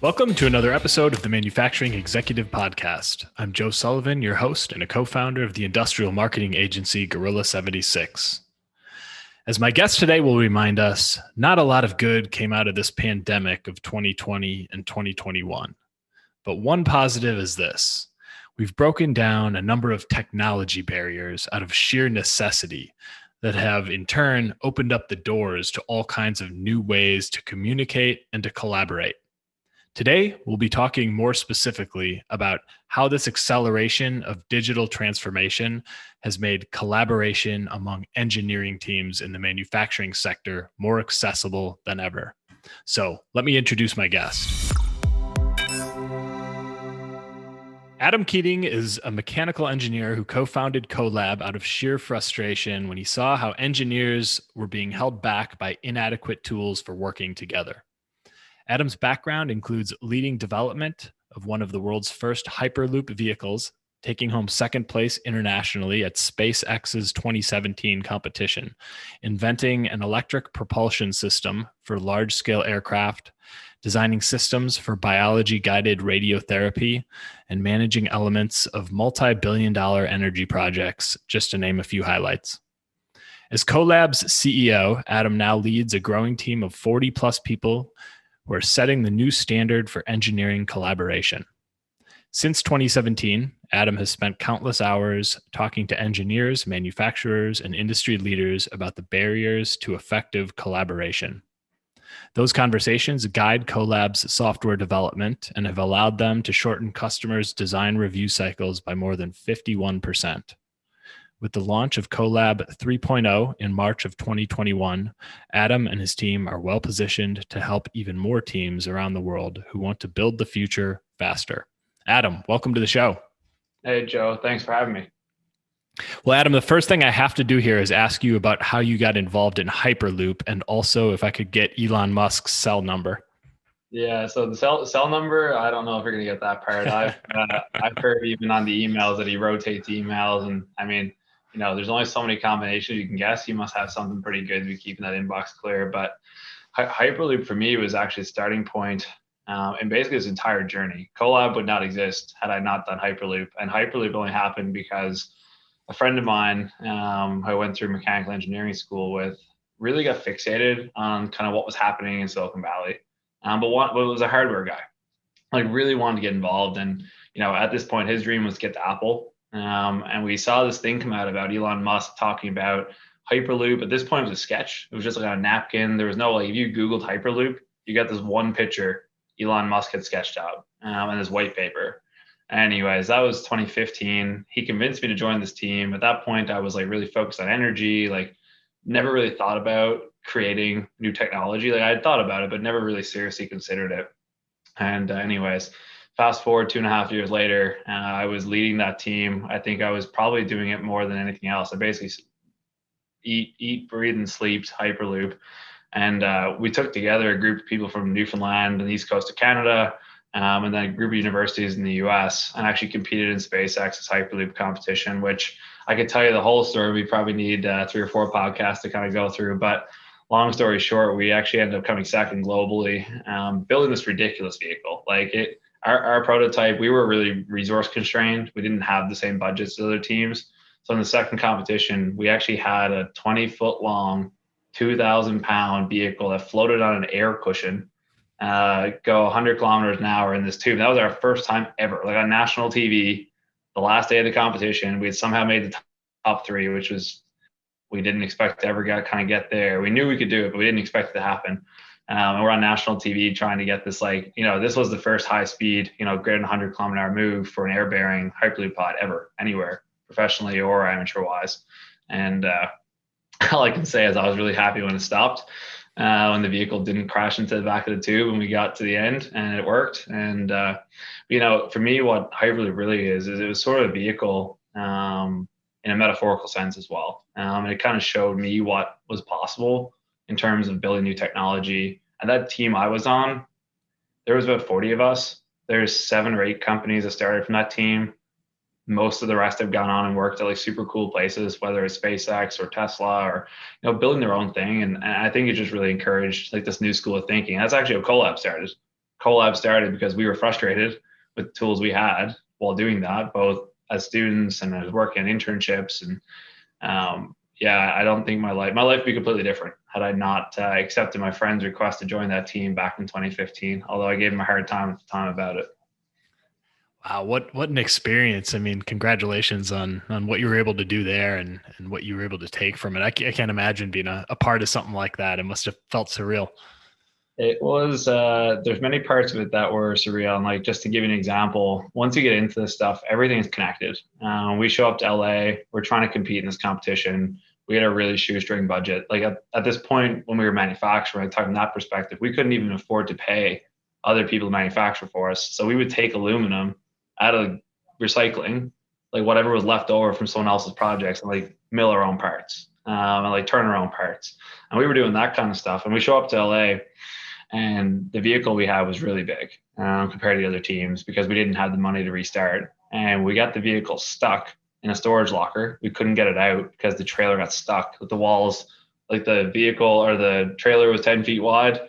Welcome to another episode of the Manufacturing Executive Podcast. I'm Joe Sullivan, your host and a co-founder of the industrial marketing agency Gorilla 76. As my guest today will remind us, not a lot of good came out of this pandemic of 2020 and 2021. But one positive is this. We've broken down a number of technology barriers out of sheer necessity that have in turn opened up the doors to all kinds of new ways to communicate and to collaborate. Today, we'll be talking more specifically about how this acceleration of digital transformation has made collaboration among engineering teams in the manufacturing sector more accessible than ever. So let me introduce my guest. Adam Keating is a mechanical engineer who co-founded CoLab out of sheer frustration when he saw how engineers were being held back by inadequate tools for working together. Adam's background includes leading development of one of the world's first Hyperloop vehicles, taking home second place internationally at SpaceX's 2017 competition, inventing an electric propulsion system for large-scale aircraft, designing systems for biology-guided radiotherapy, and managing elements of multi-billion-dollar energy projects, just to name a few highlights. As CoLab's CEO, Adam now leads a growing team of 40-plus people who are setting the new standard for engineering collaboration. Since 2017, Adam has spent countless hours talking to engineers, manufacturers, and industry leaders about the barriers to effective collaboration. Those conversations guide CoLab's software development and have allowed them to shorten customers' design review cycles by more than 51%. With the launch of CoLab 3.0 in March of 2021, Adam and his team are well positioned to help even more teams around the world who want to build the future faster. Adam, welcome to the show. Hey, Joe. Thanks for having me. Well, Adam, the first thing I have to do here is ask you about how you got involved in Hyperloop and also if I could get Elon Musk's cell number. Yeah, so the cell number, I don't know if you're going to get that part. I've heard even on the emails that he rotates emails. And I mean, there's only so many combinations you can guess. He must have something pretty good to be keeping that inbox clear. But Hyperloop for me was actually a starting point and basically this entire journey. CoLab would not exist had I not done Hyperloop. And Hyperloop only happened because a friend of mine who I went through mechanical engineering school with really got fixated on kind of what was happening in Silicon Valley. But was a hardware guy, like really wanted to get involved. And, at this point, his dream was to get to Apple. And we saw this thing come out about Elon Musk talking about Hyperloop. At this point, it was a sketch. It was just like on a napkin. There was no, if you Googled Hyperloop, you got this one picture Elon Musk had sketched out in his white paper. Anyways, that was 2015. He convinced me to join this team. At that point, I was really focused on energy, never really thought about creating new technology. I had thought about it, but never really seriously considered it. And anyways, fast forward 2.5 years later, I was leading that team. I think I was probably doing it more than anything else. I basically eat, breathe, and sleep Hyperloop. And we took together a group of people from Newfoundland and the East Coast of Canada, and then a group of universities in the US, and actually competed in SpaceX's Hyperloop competition, which I could tell you the whole story. We probably need 3 or 4 podcasts to kind of go through. But long story short, we actually ended up coming second globally, building this ridiculous vehicle. Our prototype, we were really resource constrained. We didn't have the same budgets as other teams. So in the second competition, we actually had a 20-foot long, 2,000-pound vehicle that floated on an air cushion, go 100 kilometers an hour in this tube. That was our first time ever, on national TV, the last day of the competition. We had somehow made the top 3, which was, we didn't expect to ever get there. We knew we could do it, but we didn't expect it to happen. And we're on national TV trying to get this, this was the first high speed, greater than 100 kilometer an hour move for an air bearing Hyperloop pod ever, anywhere, professionally or amateur wise. And all I can say is I was really happy when it stopped, when the vehicle didn't crash into the back of the tube and we got to the end and it worked. And, for me, what Hyperloop really is it was sort of a vehicle in a metaphorical sense as well. And it kind of showed me what was possible in terms of building new technology. And that team I was on, there was about 40 of us. There's 7 or 8 companies that started from that team. Most of the rest have gone on and worked at super cool places, whether it's SpaceX or Tesla or, building their own thing. And I think it just really encouraged this new school of thinking. That's actually how CoLab started. CoLab started because we were frustrated with the tools we had while doing that, both as students and as working internships. And yeah, I don't think my life would be completely different had I not accepted my friend's request to join that team back in 2015. Although I gave him a hard time at the time about it. Wow, what an experience! I mean, congratulations on what you were able to do there and what you were able to take from it. I can't imagine being a part of something like that. It must have felt surreal. It was there's many parts of it that were surreal. And like just to give you an example, once you get into this stuff, everything is connected. We show up to LA, we're trying to compete in this competition. We had a really shoestring budget. Like at this point when we were manufacturing, talking from that perspective, we couldn't even afford to pay other people to manufacture for us. So we would take aluminum out of recycling, like whatever was left over from someone else's projects, and like mill our own parts, and like turn our own parts. And we were doing that kind of stuff. And we show up to LA, and the vehicle we had was really big compared to the other teams because we didn't have the money to restart. And we got the vehicle stuck in a storage locker. We couldn't get it out because the trailer got stuck with the walls. Like the vehicle or the trailer was 10 feet wide,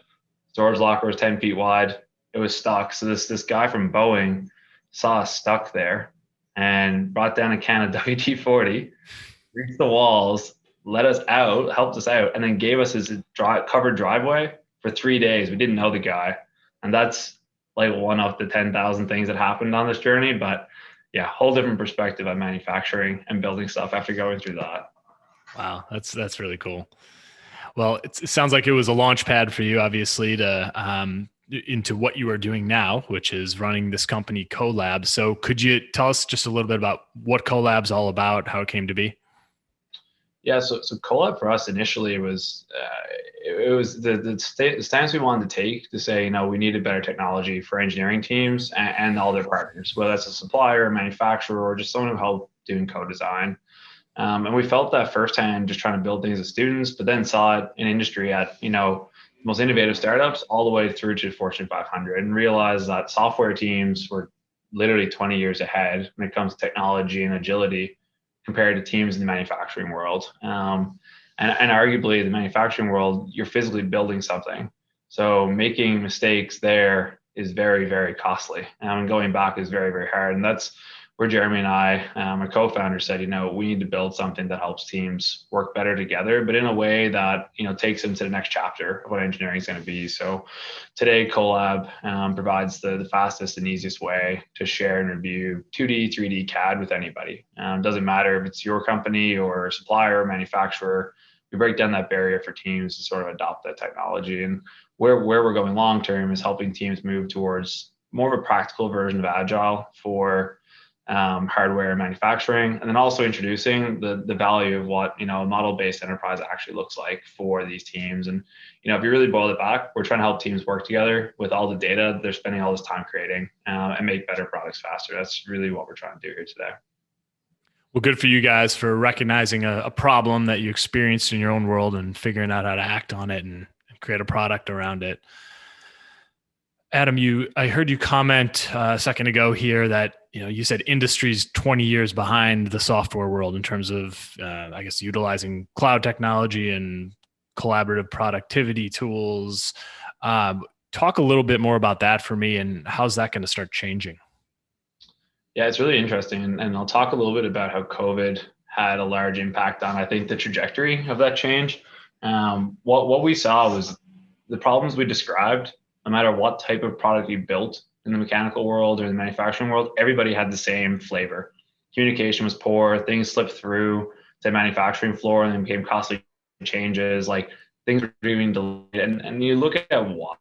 storage locker was 10 feet wide. It was stuck. So this guy from Boeing saw us stuck there and brought down a can of WD-40, reached the walls, let us out, helped us out, and then gave us his covered driveway for 3 days. We didn't know the guy. And that's like one of the 10,000 things that happened on this journey. But yeah, whole different perspective on manufacturing and building stuff after going through that. Wow, that's really cool. Well, it sounds like it was a launch pad for you, obviously, to into what you are doing now, which is running this company CoLab. So could you tell us just a little bit about what CoLab's all about, how it came to be? Yeah, so CoLab for us initially was it was the stance we wanted to take to say, we needed better technology for engineering teams and all their partners, whether that's a supplier, a manufacturer, or just someone who helped doing co-design. And we felt that firsthand just trying to build things as students, but then saw it in industry at most innovative startups all the way through to Fortune 500, and realized that software teams were literally 20 years ahead when it comes to technology and agility compared to teams in the manufacturing world. And arguably the manufacturing world, you're physically building something. So making mistakes there is very, very costly. And going back is very, very hard. And that's where Jeremy and I, my co-founder, said, we need to build something that helps teams work better together, but in a way that, takes them to the next chapter of what engineering is going to be. So today, CoLab provides the fastest and easiest way to share and review 2D, 3D CAD with anybody. Doesn't matter if it's your company or supplier or manufacturer. We break down that barrier for teams to sort of adopt that technology. And where we're going long term is helping teams move towards more of a practical version of Agile for hardware manufacturing, and then also introducing the value of what a model-based enterprise actually looks like for these teams. And if you really boil it back, we're trying to help teams work together with all the data they're spending all this time creating, and make better products faster. That's really what we're trying to do here today. Well, good for you guys for recognizing a problem that you experienced in your own world and figuring out how to act on it and create a product around it. Adam, I heard you comment a second ago here that you said industry's 20 years behind the software world in terms of, I guess, utilizing cloud technology and collaborative productivity tools. Talk a little bit more about that for me, and how's that going to start changing? Yeah, it's really interesting, and I'll talk a little bit about how COVID had a large impact on, I think, the trajectory of that change. What we saw was the problems we described. No matter what type of product you built in the mechanical world or the manufacturing world, everybody had the same flavor. Communication was poor, things slipped through to the manufacturing floor and then became costly changes, like things were being delayed. And you look at what,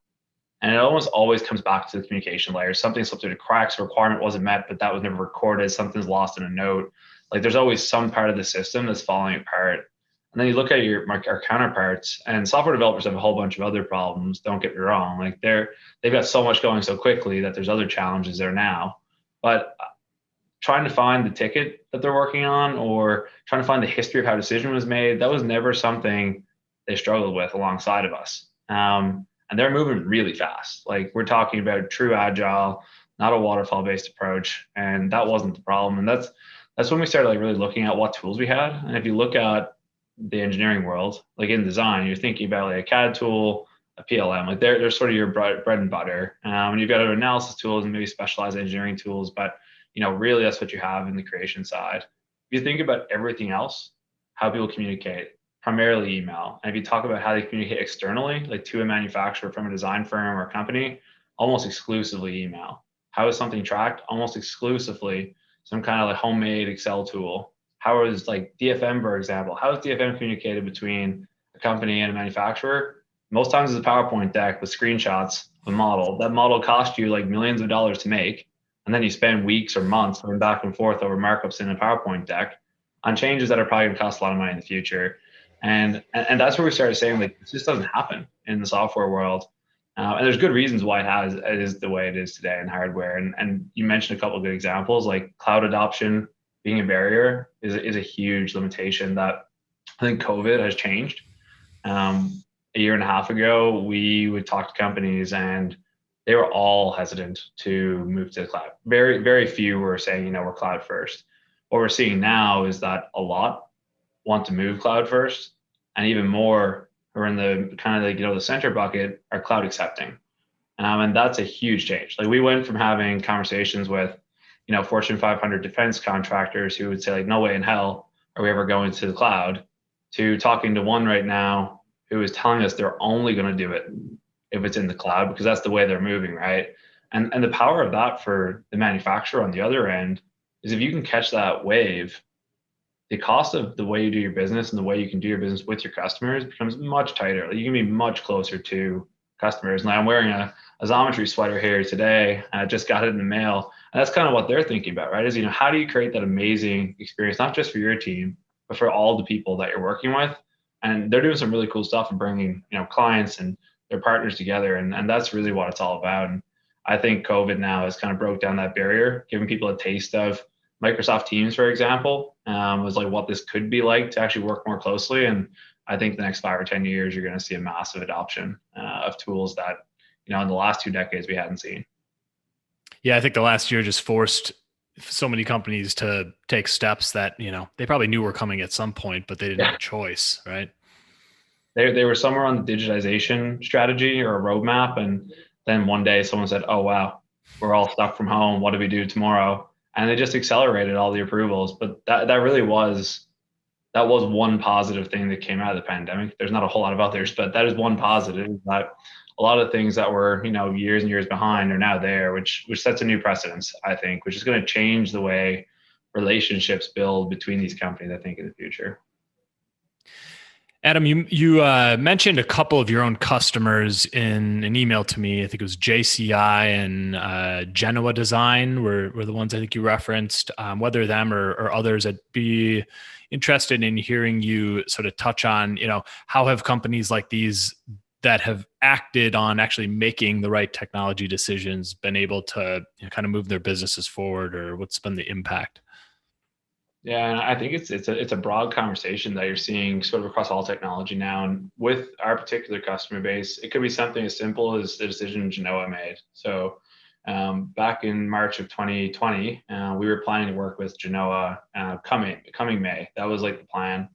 and it almost always comes back to the communication layer. Something slipped through the cracks, a requirement wasn't met, but that was never recorded, something's lost in a note. Like there's always some part of the system that's falling apart. And then you look at our counterparts, and software developers have a whole bunch of other problems. Don't get me wrong; like they've got so much going so quickly that there's other challenges there now. But trying to find the ticket that they're working on, or trying to find the history of how a decision was made, that was never something they struggled with alongside of us. And they're moving really fast. Like we're talking about true agile, not a waterfall-based approach, and that wasn't the problem. And that's when we started like really looking at what tools we had. And if you look at the engineering world, like in design, you're thinking about like a CAD tool a PLM. Like they're sort of your bread and butter. And you've got other analysis tools and maybe specialized engineering tools, but really that's what you have in the creation side. If you think about everything else, how people communicate, primarily email. And if you talk about how they communicate externally, like to a manufacturer from a design firm or a company, almost exclusively email. How is something tracked? Almost exclusively some kind of like homemade Excel tool. How is like DFM, for example? How is DFM communicated between a company and a manufacturer? Most times it's a PowerPoint deck with screenshots of a model. That model cost you like millions of dollars to make. And then you spend weeks or months going back and forth over markups in a PowerPoint deck on changes that are probably going to cost a lot of money in the future. And that's where we started saying like this just doesn't happen in the software world. And there's good reasons why it is the way it is today in hardware. And you mentioned a couple of good examples, like cloud adoption being a barrier is a huge limitation that I think COVID has changed. A year and a half ago, we would talk to companies and they were all hesitant to move to the cloud. Very, very few were saying, we're cloud first. What we're seeing now is that a lot want to move cloud first, and even more who are in the kind of like, the center bucket are cloud accepting. And that's a huge change. Like we went from having conversations with, Fortune 500 defense contractors who would say like, no way in hell are we ever going to the cloud, to talking to one right now who is telling us they're only going to do it if it's in the cloud because that's the way they're moving, right? And the power of that for the manufacturer on the other end is if you can catch that wave, the cost of the way you do your business and the way you can do your business with your customers becomes much tighter. Like you can be much closer to customers. And I'm wearing a Xometry sweater here today. And I just got it in the mail. And that's kind of what they're thinking about, right? Is, how do you create that amazing experience, not just for your team, but for all the people that you're working with? And they're doing some really cool stuff and bringing, clients and their partners together. And that's really what it's all about. And I think COVID now has kind of broke down that barrier, giving people a taste of Microsoft Teams, for example, was like what this could be like to actually work more closely. And I think the next 5 or 10 years, you're going to see a massive adoption of tools that, in the last 2 decades we hadn't seen. Yeah, I think the last year just forced so many companies to take steps that, they probably knew were coming at some point, but they didn't have a choice, right? They were somewhere on the digitization strategy or a roadmap. And then one day someone said, oh, wow, we're all stuck from home. What do we do tomorrow? And they just accelerated all the approvals. But that really was one positive thing that came out of the pandemic. There's not a whole lot of others, but that is one positive, that a lot of things that were, years and years behind are now there, which sets a new precedence, I think, which is going to change the way relationships build between these companies, I think, in the future. Adam, you mentioned a couple of your own customers in an email to me. I think it was JCI and Genoa Design were the ones I think you referenced. Whether them or others, I'd be interested in hearing you sort of touch on, how have companies like these that have acted on actually making the right technology decisions been able to kind of move their businesses forward, or what's been the impact? Yeah, and I think it's a broad conversation that you're seeing sort of across all technology now. And with our particular customer base, it could be something as simple as the decision Genoa made. So back in March of 2020, we were planning to work with Genoa coming May. That was like the plan.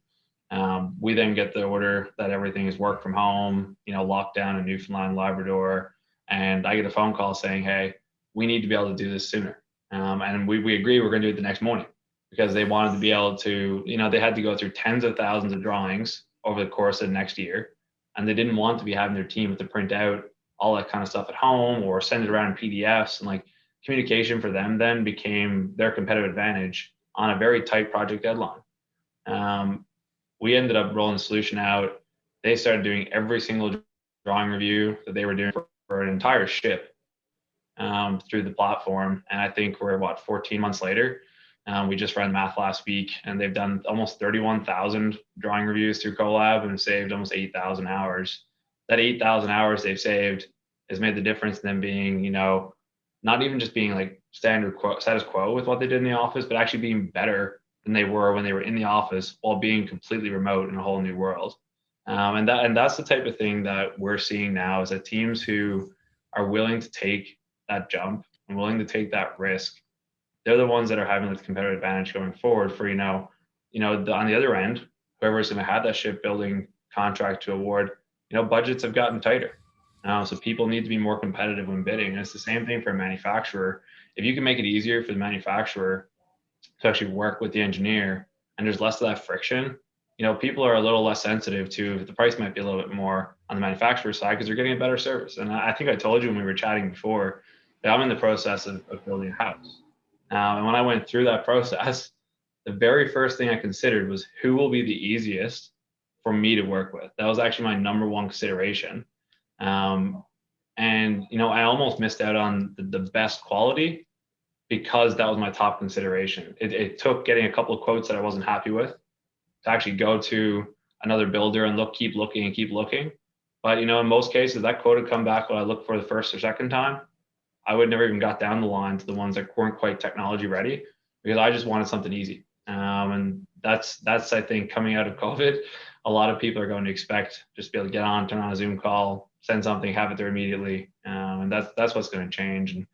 We then get the order that everything is work from home, lockdown in Newfoundland, Labrador, and I get a phone call saying, "Hey, we need to be able to do this sooner." And we agree we're going to do it the next morning, because they wanted to be able to, they had to go through tens of thousands of drawings over the course of the next year. And they didn't want to be having their team to print out all that kind of stuff at home or send it around in PDFs. And like communication for them then became their competitive advantage on a very tight project deadline. We ended up rolling the solution out. They started doing every single drawing review that they were doing for an entire ship through the platform. And I think we're 14 months later. We just ran math last week, and they've done almost 31,000 drawing reviews through CoLab and saved almost 8,000 hours. That 8,000 hours they've saved has made the difference in them being, not even just being like status quo with what they did in the office, but actually being better than they were when they were in the office while being completely remote in a whole new world. And that's the type of thing that we're seeing now, is that teams who are willing to take that jump and willing to take that risk, they're the ones that are having this competitive advantage going forward for, on the other end, whoever's going to have that shipbuilding contract to award, budgets have gotten tighter. So people need to be more competitive when bidding. And it's the same thing for a manufacturer. If you can make it easier for the manufacturer to actually work with the engineer and there's less of that friction, people are a little less sensitive to the price might be a little bit more on the manufacturer side because they're getting a better service. And I think I told you when we were chatting before that I'm in the process of building a house. And when I went through that process, the very first thing I considered was who will be the easiest for me to work with. That was actually my number one consideration. Um, and I almost missed out on the best quality because that was my top consideration. It took getting a couple of quotes that I wasn't happy with to actually go to another builder and keep looking and keep looking. But in most cases, that quote would come back when I looked for the first or second time. I would never even got down the line to the ones that weren't quite technology ready because I just wanted something easy. And that's I think coming out of COVID, a lot of people are going to expect just be able to get on, turn on a Zoom call, send something, have it there immediately, and that's what's going to change. And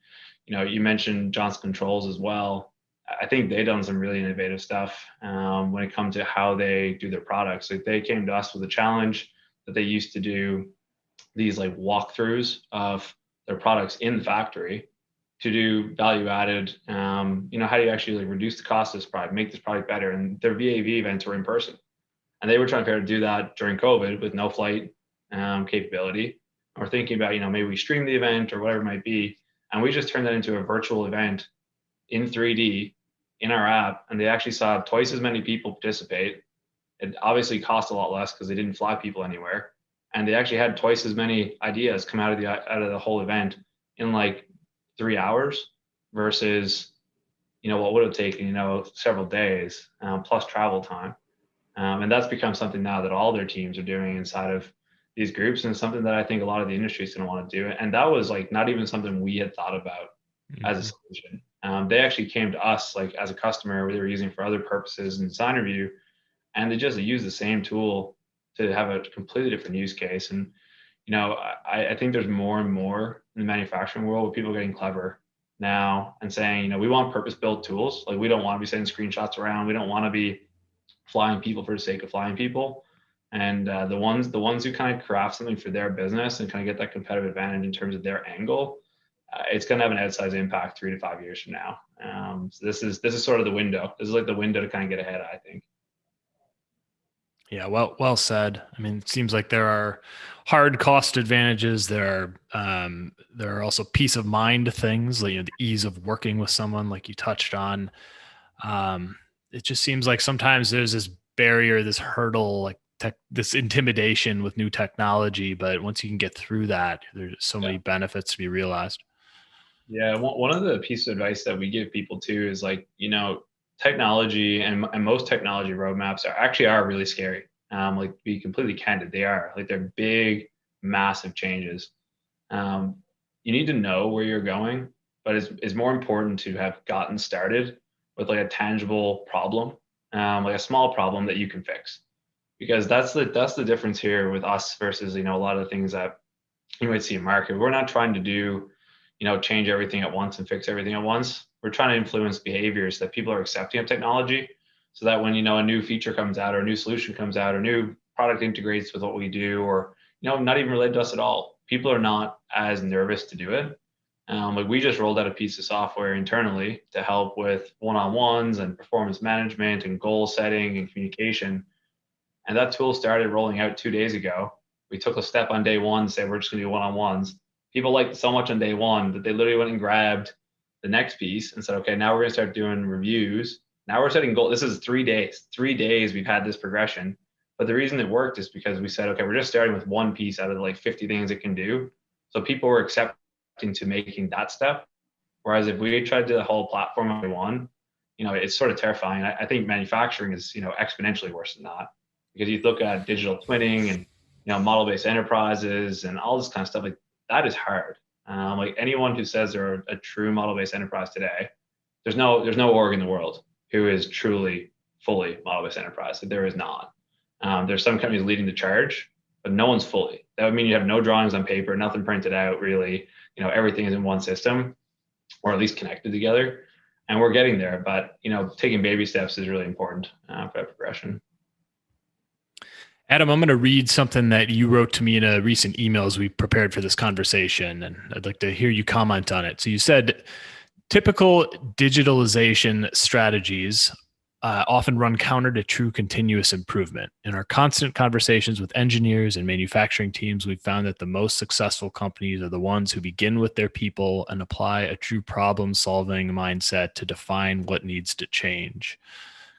you mentioned Johnson Controls as well. I think they've done some really innovative stuff when it comes to how they do their products. Like they came to us with a challenge that they used to do these like walkthroughs of their products in the factory to do value added. How do you actually like reduce the cost of this product, make this product better? And their VAV events were in person, and they were trying to do that during COVID with no flight capability. Or thinking about maybe we stream the event or whatever it might be, and we just turned that into a virtual event in 3D in our app, and they actually saw twice as many people participate. It obviously cost a lot less because they didn't fly people anywhere, and they actually had twice as many ideas come out of the whole event in like 3 hours versus what would have taken several days plus travel time. And that's become something now that all their teams are doing inside of these groups, and something that I think a lot of the industry is going to want to do. And that was like not even something we had thought about as a Mhm. solution. They actually came to us like as a customer they were using for other purposes in design review, and they just use the same tool to have a completely different use case. And I think there's more and more in the manufacturing world with people getting clever now and saying, we want purpose-built tools. Like we don't want to be sending screenshots around. We don't want to be flying people for the sake of flying people. And the ones who kind of craft something for their business and kind of get that competitive advantage in terms of their angle, it's going to have an outsized impact 3 to 5 years from now. So this is sort of the window. This is like the window to kind of get ahead, I think. Yeah, well said. I mean, it seems like there are hard cost advantages. There are also peace of mind things, like the ease of working with someone, like you touched on. Um, it just seems like sometimes there's this barrier, this hurdle, like this intimidation with new technology. But once you can get through that, there's so Yeah. many benefits to be realized. Yeah, one of the pieces of advice that we give people too is like, technology and most technology roadmaps are really scary. Like to be completely candid, they are like they're big, massive changes. Um, you need to know where you're going, but it's more important to have gotten started with like a tangible problem, like a small problem that you can fix, because that's the difference here with us versus a lot of the things that you might see in market. We're not trying to do, change everything at once and fix everything at once. We're trying to influence behaviors that people are accepting of technology so that when, a new feature comes out or a new solution comes out or new product integrates with what we do or, not even related to us at all, people are not as nervous to do it. Like we just rolled out a piece of software internally to help with one-on-ones and performance management and goal setting and communication. And that tool started rolling out 2 days ago. We took a step on day one, said we're just going to do one-on-ones. People liked it so much on day one that they literally went and grabbed the next piece and said, okay, now we're going to start doing reviews. Now we're setting goals. This is 3 days. 3 days we've had this progression. But the reason it worked is because we said, okay, we're just starting with one piece out of the like 50 things it can do. So people were accepting to making that step. Whereas if we tried to do the whole platform on day one, it's sort of terrifying. I think manufacturing is, exponentially worse than that because you look at digital twinning and, model-based enterprises and all this kind of stuff. Like that is hard. Like anyone who says they're a true model-based enterprise today, there's no org in the world who is truly fully model-based enterprise. There is not. There's some companies leading the charge, but no one's fully. That would mean you have no drawings on paper, nothing printed out really. Everything is in one system or at least connected together. And we're getting there, but taking baby steps is really important for that progression. Adam, I'm going to read something that you wrote to me in a recent email as we prepared for this conversation, and I'd like to hear you comment on it. So you said typical digitalization strategies often run counter to true continuous improvement. In our constant conversations with engineers and manufacturing teams, we've found that the most successful companies are the ones who begin with their people and apply a true problem solving mindset to define what needs to change.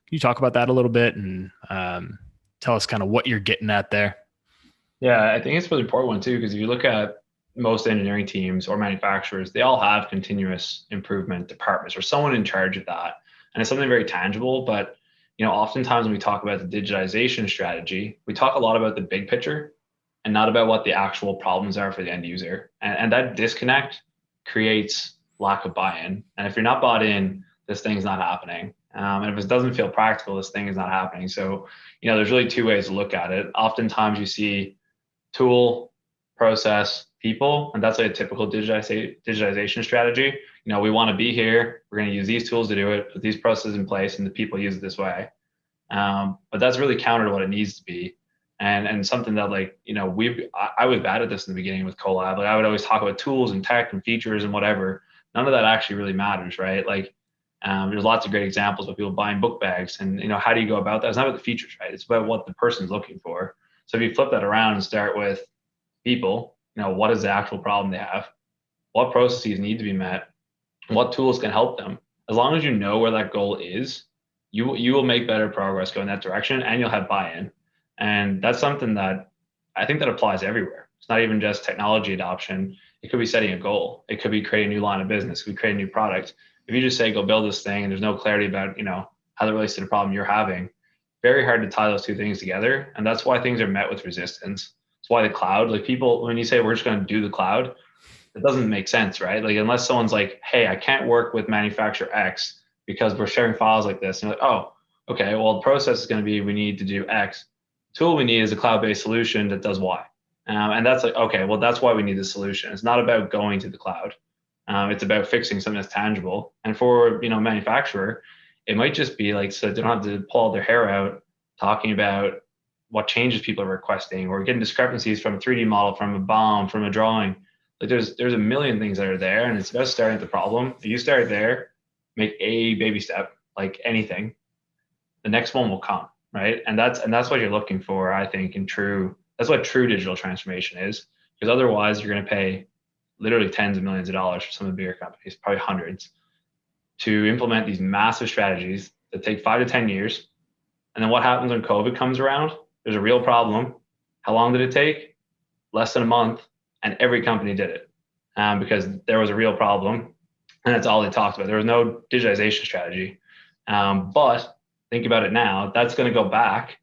Can you talk about that a little bit and tell us kind of what you're getting at there? Yeah, I think it's a really important one too, because if you look at most engineering teams or manufacturers, they all have continuous improvement departments or someone in charge of that. And it's something very tangible. But oftentimes when we talk about the digitization strategy, we talk a lot about the big picture and not about what the actual problems are for the end user. And that disconnect creates lack of buy-in. And if you're not bought in, this thing's not happening. And if it doesn't feel practical, this thing is not happening. So, there's really two ways to look at it. Oftentimes you see tool, process, people, and that's like a typical digitization strategy. We want to be here. We're going to use these tools to do it, put these processes in place, and the people use it this way. But that's really counter to what it needs to be, and something that I was bad at this in the beginning with CoLab. Like I would always talk about tools and tech and features and whatever. None of that actually really matters, right? There's lots of great examples of people buying book bags, and how do you go about that? It's not about the features, right? It's about what the person's looking for. So if you flip that around and start with people, what is the actual problem they have? What processes need to be met? What tools can help them? As long as you know where that goal is, you will make better progress going that direction, and you'll have buy-in. And that's something that I think that applies everywhere. It's not even just technology adoption. It could be setting a goal. It could be creating a new line of business. It could be creating a new product. If you just say go build this thing and there's no clarity about how that relates to the problem you're having, very hard to tie those two things together. And that's why things are met with resistance. It's why the cloud, like people, when you say we're just going to do the cloud, it doesn't make sense, right? Like unless someone's like, hey, I can't work with manufacturer X because we're sharing files like this. And you're like, oh, okay, well, the process is going to be we need to do X. The tool we need is a cloud-based solution that does Y. And that's like, okay, well, that's why we need the solution. It's not about going to the cloud. It's about fixing something that's tangible. And for manufacturer, it might just be like so they don't have to pull their hair out talking about what changes people are requesting or getting discrepancies from a 3D model, from a BOM, from a drawing. Like there's a million things that are there, and it's about starting at the problem. If you start there, make a baby step, like anything, the next one will come, right? And that's what you're looking for, I think, in true. That's what true digital transformation is, because otherwise you're going to pay literally tens of millions of dollars for some of the bigger companies, probably hundreds, to implement these massive strategies that take 5 to 10 years. And then what happens when COVID comes around? There's a real problem. How long did it take? Less than a month, and every company did it because there was a real problem, and that's all they talked about. There was no digitization strategy. But think about it now. That's going to go back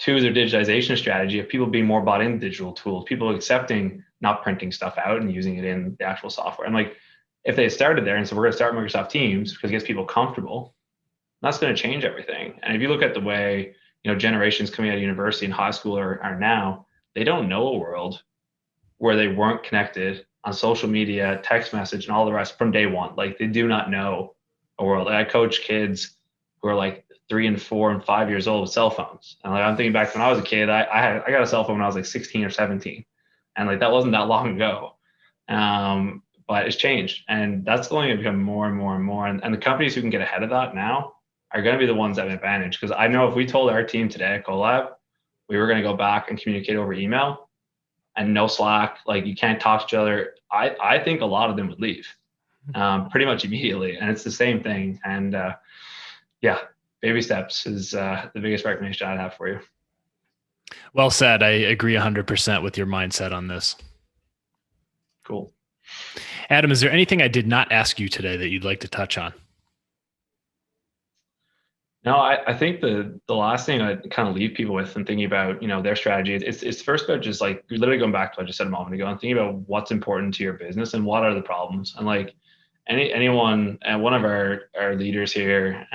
to their digitization strategy of people being more bought into digital tools, people accepting not printing stuff out and using it in the actual software. And like if they started there and so we're going to start Microsoft Teams because it gets people comfortable, that's going to change everything. And if you look at the way generations coming out of university and high school are now, they don't know a world where they weren't connected on social media, text message, and all the rest from day one. Like they do not know a world. Like, I coach kids who are like 3 and 4 and 5 years old with cell phones. And like I'm thinking back when I was a kid, I got a cell phone when I was like 16 or 17, and like that wasn't that long ago. But it's changed, and that's going to become more and more and more. And the companies who can get ahead of that now are going to be the ones that have an advantage. Because I know if we told our team today at CoLab we were going to go back and communicate over email and no Slack, like you can't talk to each other, I think a lot of them would leave pretty much immediately. And it's the same thing. And yeah, baby steps is the biggest recommendation I'd have for you. Well said. I agree 100% with your mindset on this. Cool. Adam, is there anything I did not ask you today that you'd like to touch on? No, I think the last thing I kind of leave people with and thinking about, their strategy, it's first about just like literally going back to what I just said a moment ago and thinking about what's important to your business and what are the problems. And like anyone and one of our leaders here,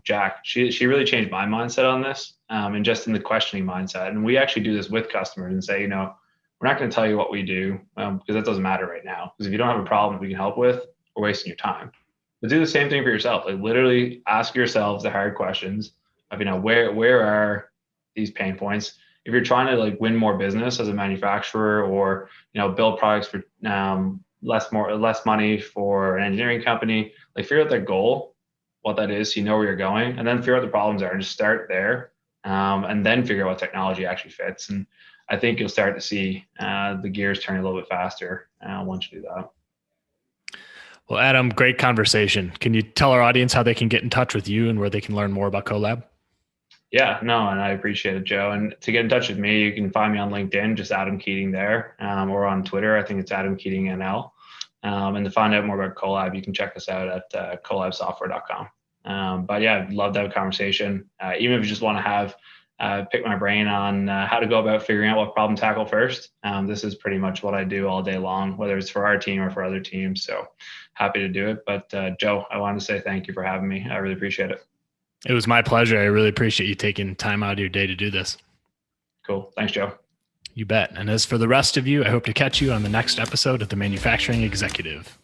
Jack, she really changed my mindset on this, and just in the questioning mindset. And we actually do this with customers and say, we're not going to tell you what we do because that doesn't matter right now. Because if you don't have a problem that we can help with, we're wasting your time. But do the same thing for yourself. Like literally ask yourselves the hard questions of, where are these pain points? if you're trying to like win more business as a manufacturer, or build products for less money for an engineering company, like figure out their goal, what that is, so you know where you're going, and then figure out the problems are and just start there, and then figure out what technology actually fits. And I think you'll start to see the gears turn a little bit faster once you do that. Well, Adam, great conversation. Can you tell our audience how they can get in touch with you and where they can learn more about CoLab? Yeah, no, and I appreciate it, Joe. And to get in touch with me, you can find me on LinkedIn, just Adam Keating there, or on Twitter. I think it's Adam Keating NL. And to find out more about CoLab, you can check us out at colabsoftware.com. But yeah, I'd love to have a conversation. Even if you just want to have pick my brain on how to go about figuring out what problem to tackle first. This is pretty much what I do all day long, whether it's for our team or for other teams. So happy to do it. But Joe, I wanted to say thank you for having me. I really appreciate it. It was my pleasure. I really appreciate you taking time out of your day to do this. Cool. Thanks, Joe. You bet. And as for the rest of you, I hope to catch you on the next episode of The Manufacturing Executive.